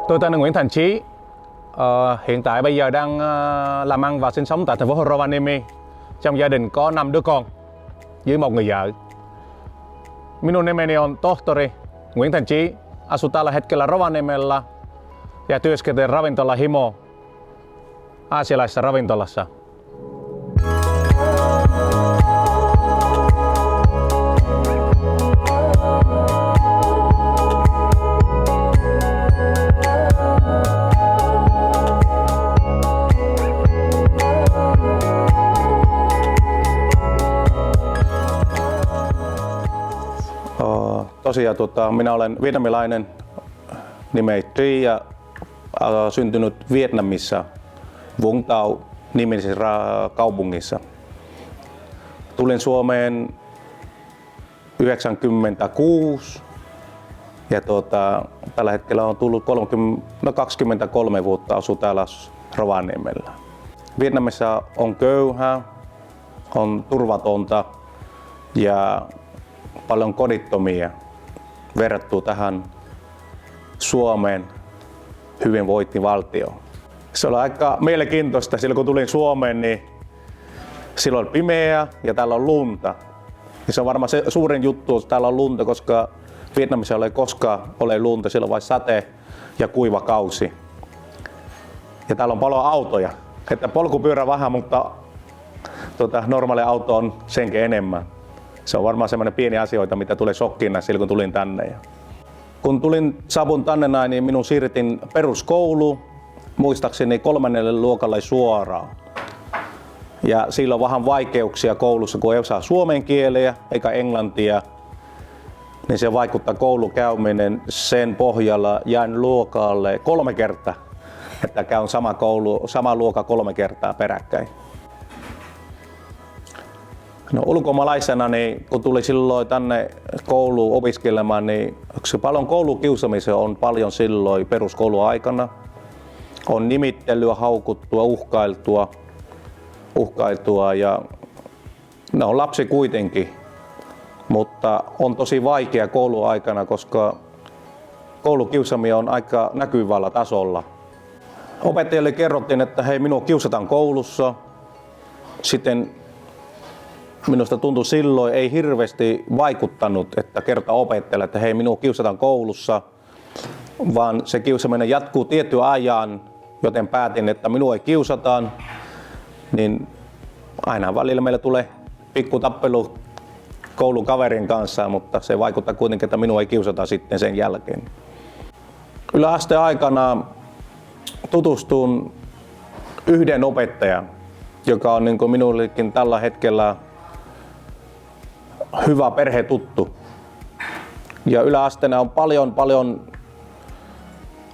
Tôi tên là Nguyễn Thành Chí. Hiện tại bây giờ đang làm ăn và sinh sống tại thành phố Rovaniemi. Trong gia đình có 5 đứa con với một người vợ. Minun nimeni on tohtori Nguyễn Thành Chí. Asun tällä hetkellä Rovaniemellä ja työskentelen ravintola Himo aasialaisessa ravintolassa. Tosiaan minä olen vietnamilainen nimeni Tri ja syntynyt Vietnamissa Vũng Tàu nimisessä kaupungissa. Tulin Suomeen 1996 ja tällä hetkellä on tullut 23 vuotta asu täällä Rovaniemellä. Vietnamissa on köyhää, on turvatonta ja paljon kodittomia verrattuna tähän Suomen hyvinvointivaltioon. Se oli aika mielenkiintoista. Silloin kun tulin Suomeen, niin silloin on pimeää ja täällä on lunta. Ja se on varmaan se suurin juttu, että täällä on lunta, koska Vietnamissa ei koskaan ole lunta, siellä on vain sate ja kuiva kausi. Ja täällä on paljon autoja. Että polkupyörä vähän, mutta normaali auto on senkin enemmän. Se on varmaan semmoinen pieni asioita, mitä tulee shokkina silloin kun tulin tänne. Kun saapun tänne näin, niin minun siirrettiin peruskouluun, muistaakseni 3. luokalle suoraan. Ja silloin on vähän vaikeuksia koulussa, kun ei osaa suomen kieleä eikä englantia. Niin se vaikuttaa koulukäyminen sen pohjalla jäin luokalle 3 kertaa. Että käyn sama luokka 3 kertaa peräkkäin. No, ulkomaalaisena, niin kun tuli silloin tänne kouluun opiskelemaan, niin paljon koulukiusaamisia on paljon silloin peruskouluaikana. On nimittelyä, haukuttua, uhkailtua ja ne on lapsi kuitenkin. Mutta on tosi vaikea kouluaikana, koska koulukiusaaminen on aika näkyvällä tasolla. Opettajille kerrottiin, että hei, minua kiusataan koulussa. Sitten minusta tuntui silloin ei hirveästi vaikuttanut, että kertaa opettajalle, että hei, minua kiusataan koulussa, vaan se kiusaaminen jatkuu tietyn ajan, joten päätin, että minua ei kiusataan. Niin aina välillä meillä tulee pikku tappelu koulukaverin kanssa, mutta se vaikuttaa kuitenkin, että minua ei kiusata sitten sen jälkeen. Yläasteen aikana tutustun yhden opettajan, joka on niin kuin minullekin tällä hetkellä hyvä perhetuttu. Ja yläasteena on paljon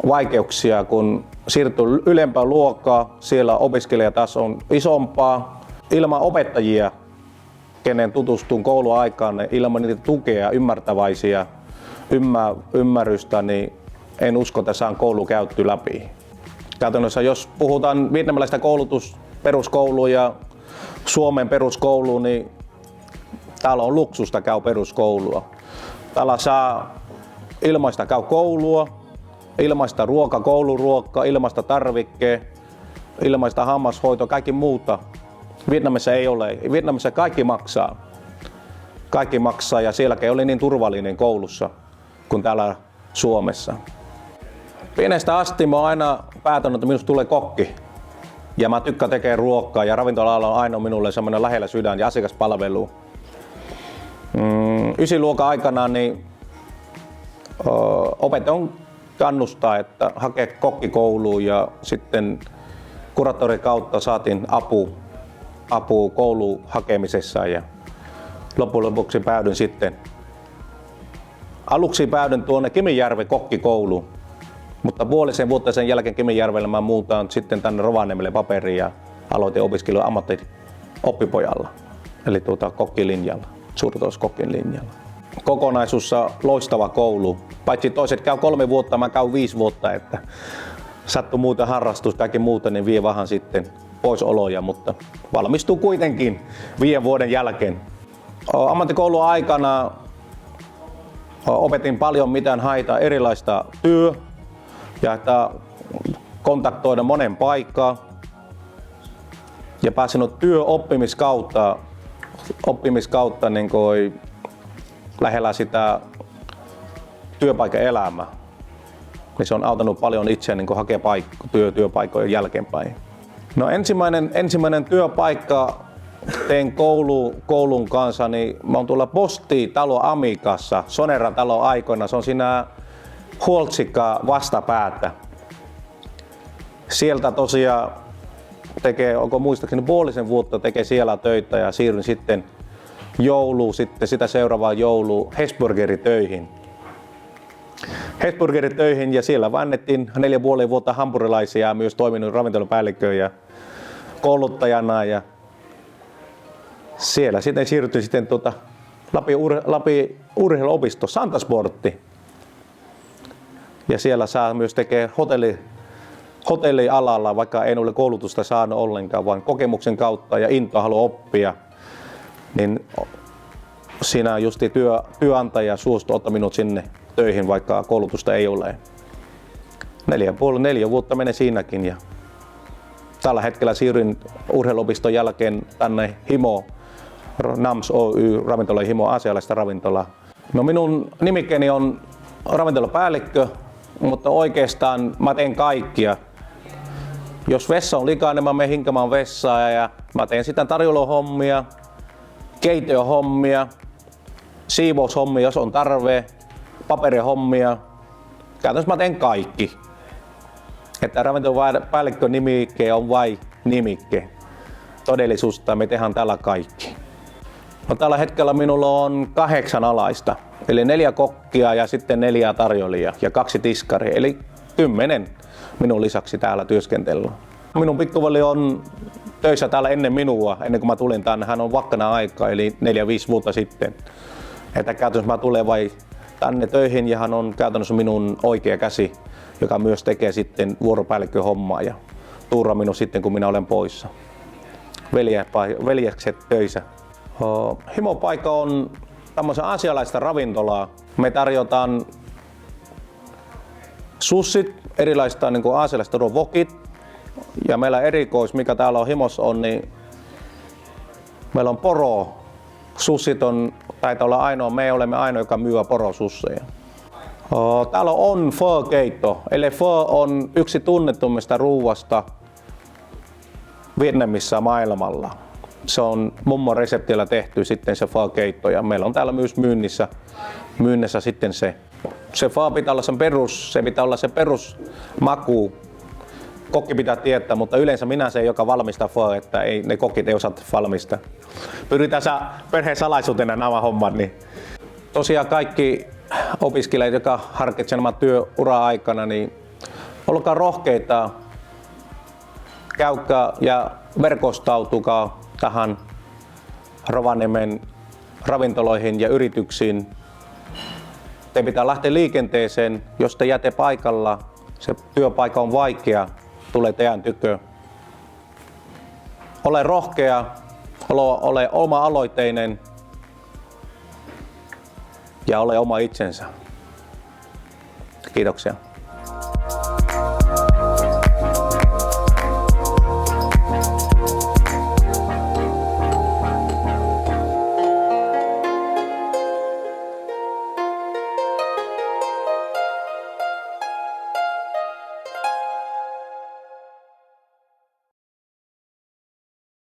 vaikeuksia, kun siirtyy ylempään luokkaan, siellä opiskelija taas on isompaa. Ilman opettajia, kenen tutustun kouluaikaan, ilman niitä tukea, ymmärtäväisiä, ymmärrystä, niin en usko, että saan koulu käytty läpi. Käytännössä jos puhutaan vietnamilaisesta peruskoulu ja Suomen peruskoulu, niin täällä on luksusta käy peruskoulua. Täällä saa ilmaista käy koulua, ilmaista kouluruokka, ilmaista tarvikkeen, ilmaista hammashoito, kaikki muuta. Vietnamissa ei ole. Vietnamissa kaikki maksaa. Kaikki maksaa ja sielläkin oli niin turvallinen koulussa kuin täällä Suomessa. Pienestä asti mä oon aina päätänyt, että minusta tulee kokki. Ja mä tykkään tekemään ruokaa ja ravintola-ala on aina minulle semmoinen lähellä sydän ja asiakaspalvelu. 9. luokan aikana niin opettaja kannustaa, että hakee kokkikouluun ja sitten kuraattorin kautta saatiin apu kouluun hakemisessa ja loppujen lopuksi aluksi päädyin tuonne Kemijärven kokkikouluun, mutta puolisen vuotta sen jälkeen Kemijärvellä mä muutan sitten tänne Rovaniemelle paperiin ja aloitin opiskelua ammattioppipojalla, eli kokkilinjalla, suurituloskokkin linjalla. Kokonaisuus loistava koulu. Paitsi toiset käy 3 vuotta, mä käyn 5 vuotta, että sattuu muuta harrastus, kaikki muuta, niin vie vähän sitten poisoloja, mutta valmistuu kuitenkin 5 vuoden jälkeen. Ammattikoulun aikana opetin paljon mitään haita erilaista ja että kontaktoida monen paikkaan ja päässyt opppimiskautta niin kuin lähellä sitä työpaikan elämää. Niin se on auttanut paljon itseä niin hakea työpaikkojen jälkeenpäin. No ensimmäinen työpaikka tein koulun kanssa, niin mä oon tuolla Posti-talo Amikassa, Sonera-talo aikoina. Se on siinä Huoltsikka vastapäätä. Sieltä tosiaan onko muistaakseni puolisen vuotta tekee siellä töitä ja siirryn sitten sitä seuraavaa joulua Hesburgeritöihin. Ja siellä vannettiin 4,5 vuotta hampurilaisia ja myös toiminut ravintolapäällikköön ja kouluttajana. Ja siellä sitten siirryttiin sitten Lapin urheiluopisto Santasportti. Ja siellä saa myös tekee hotellialalla, vaikka en ole koulutusta saanut ollenkaan, vaan kokemuksen kautta ja intoa haluaa oppia. Niin siinä justi työnantaja suostui ottaa minut sinne töihin, vaikka koulutusta ei ole. 4 vuotta menee siinäkin. Ja tällä hetkellä siirryin urheiluopiston jälkeen tänne Himo, NAMS Oy ravintola Himo aasialaista ravintolaa. No minun nimikkeeni on ravintolapäällikkö, mutta oikeastaan mä teen kaikkia. Jos vessa on likainen, mä menen hinkamaan vessaa ja mä teen sitä tarjoiluhommia, keittiöhommia, siivoushommia, jos on tarve, paperihommia. Käytännössä mä teen kaikki. Että ravintolapäällikkö nimikke on vain nimikke. Todellisuutta me tehdään täällä kaikki. No, tällä hetkellä minulla on 8 alaista, eli 4 kokkia ja sitten 4 tarjoilijaa ja 2 tiskaria, eli 10 minun lisäksi täällä työskentelyä. Minun pikkuveli on töissä täällä ennen minua, ennen kuin mä tulin tänne. Hän on vakkana aikaa, eli 4-5 vuotta sitten. Että käytännössä mä tulen vain tänne töihin ja hän on käytännössä minun oikea käsi, joka myös tekee sitten vuoropäällikköhommaa ja tuuraa minun sitten, kun minä olen poissa. Veljekset töissä. Himopaikka on tämmöisen aasialaista ravintolaa. Me tarjotaan sussit, erilaista niin kuin aasialaista wokit. Ja meillä erikois, mikä täällä on Himossa on, niin meillä on poro. Sussit on, taitaa olla ainoa, me olemme ainoa, joka myy porosusseja. Täällä on pho-keitto, eli pho on yksi tunnetummista ruuasta Vietnamissa maailmalla. Se on mummon reseptillä tehty sitten se pho-keitto ja meillä on täällä myös myynnissä sitten se. Se pho pitää olla se perusmaku. Kokki pitää tietää, mutta yleensä minä se, joka valmistaa pho, että ne kokit ei osaa valmistaa. Pyritään perheen salaisuutena nämä hommat. Niin. Tosiaan kaikki opiskelijat, jotka harkitsevat työuraa aikana, niin olkaa rohkeita, käykää ja verkostautukaa tähän Rovaniemen ravintoloihin ja yrityksiin. Te pitää lähteä liikenteeseen, jos te jäätte paikalla, se työpaikka on vaikea, tulee teidän tykö. Ole rohkea, ole oma-aloitteinen ja ole oma itsensä. Kiitoksia.